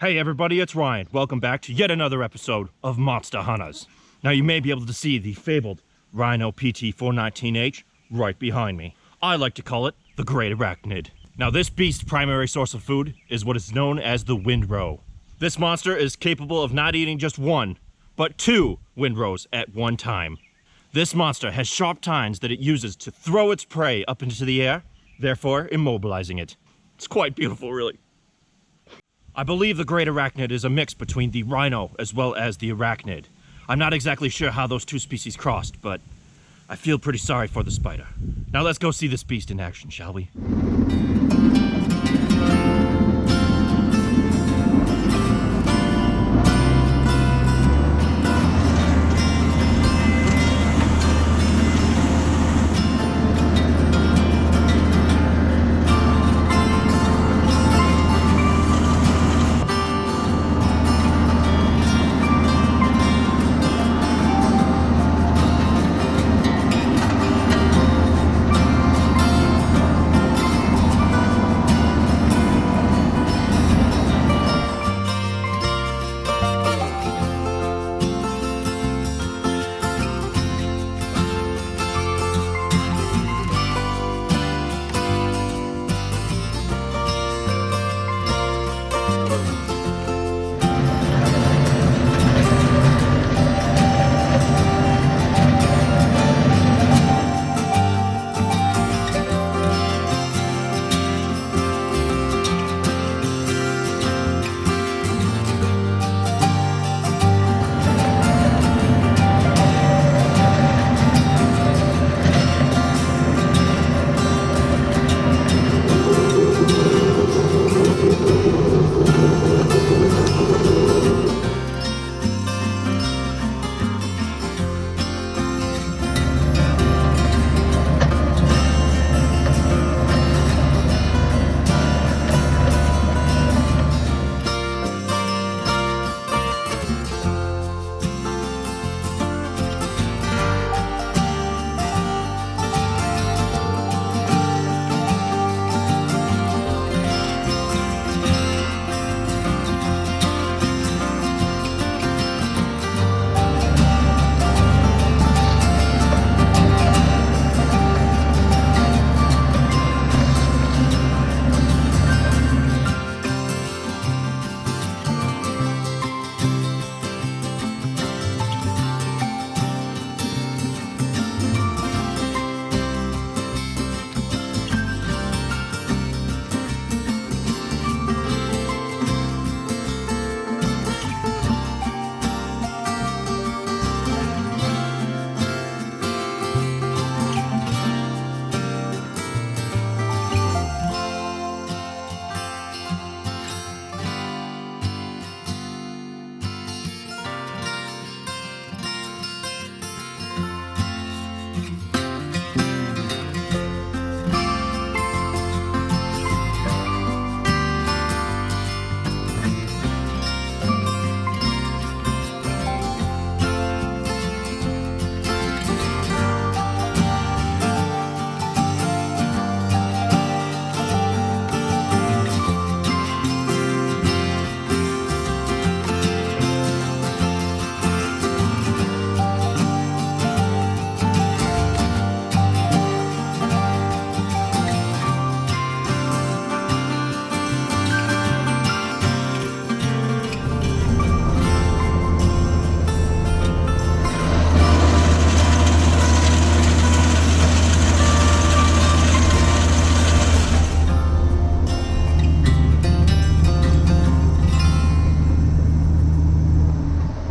Hey everybody, it's Ryan. Welcome back to yet another episode of Monster Hunters. Now you may be able to see the fabled Rhino PT419H right behind me. I like to call it the Great Arachnid. Now this beast's primary source of food is what is known as the windrow. This monster is capable of not eating just one, but two windrows at one time. This monster has sharp tines that it uses to throw its prey up into the air, therefore immobilizing it. It's quite beautiful, really. I believe the Great Arachnid is a mix between the Rhino as well as the Arachnid. I'm not exactly sure how those two species crossed, but I feel pretty sorry for the spider. Now let's go see this beast in action, shall we?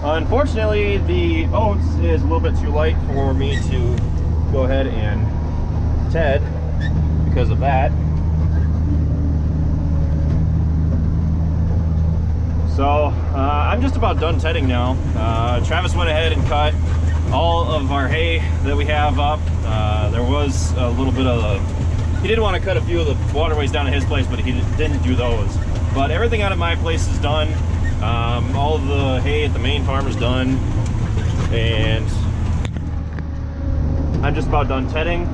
Unfortunately, the oats is a little bit too light for me to go ahead and ted because of that. So I'm just about done tedding now. Travis went ahead and cut all of our hay that we have up. There was a little bit of he did want to cut a few of the waterways down at his place, but he didn't do those. But everything out at my place is done. All of the hay at the main farm is done, and I'm just about done tedding.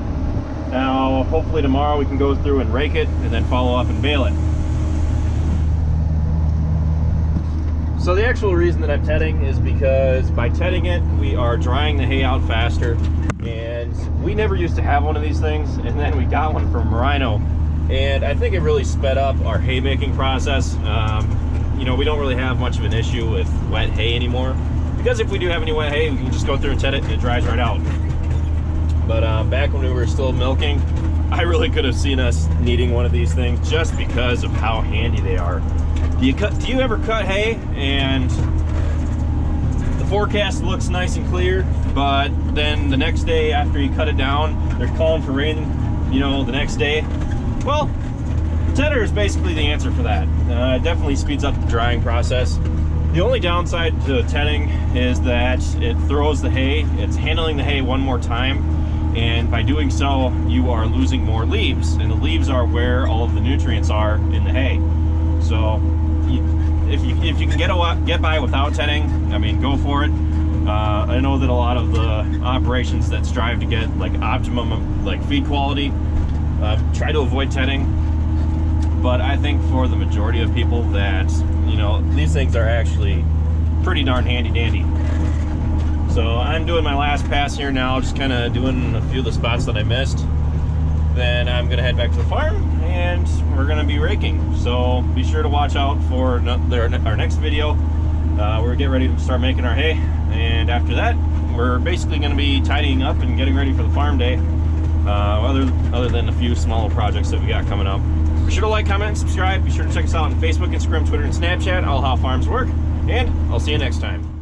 Now hopefully tomorrow we can go through and rake it and then follow up and bale it. So the actual reason that I'm tedding is because by tedding it, we are drying the hay out faster. And we never used to have one of these things, and then we got one from Rhino. And I think it really sped up our hay making process. You know, we don't really have much of an issue with wet hay anymore. Because if we do have any wet hay, we can just go through and ted it and it dries right out. But back when we were still milking, I really could have seen us needing one of these things just because of how handy they are. Do you ever cut hay and the forecast looks nice and clear, but then the next day after you cut it down, they're calling for rain, you know, the next day? Well, tedder is basically the answer for that. It definitely speeds up the drying process. The only downside to tedding is that it throws the hay. It's handling the hay one more time, and by doing so, you are losing more leaves, and the leaves are where all of the nutrients are in the hay. So, if you can get by without tedding, I mean, go for it. I know that a lot of the operations that strive to get like optimum like feed quality try to avoid tedding, but I think for the majority of people that, you know, these things are actually pretty darn handy dandy. So I'm doing my last pass here now, just kind of doing a few of the spots that I missed. Then I'm gonna head back to the farm and we're gonna be raking. So be sure to watch out for our next video. We're getting ready to start making our hay, and after that we're basically gonna be tidying up and getting ready for the farm day. Other than a few smaller projects that we got coming up. Be sure to like, comment, and subscribe. Be sure to check us out on Facebook, Instagram, Twitter, and Snapchat, all how farms work. And I'll see you next time.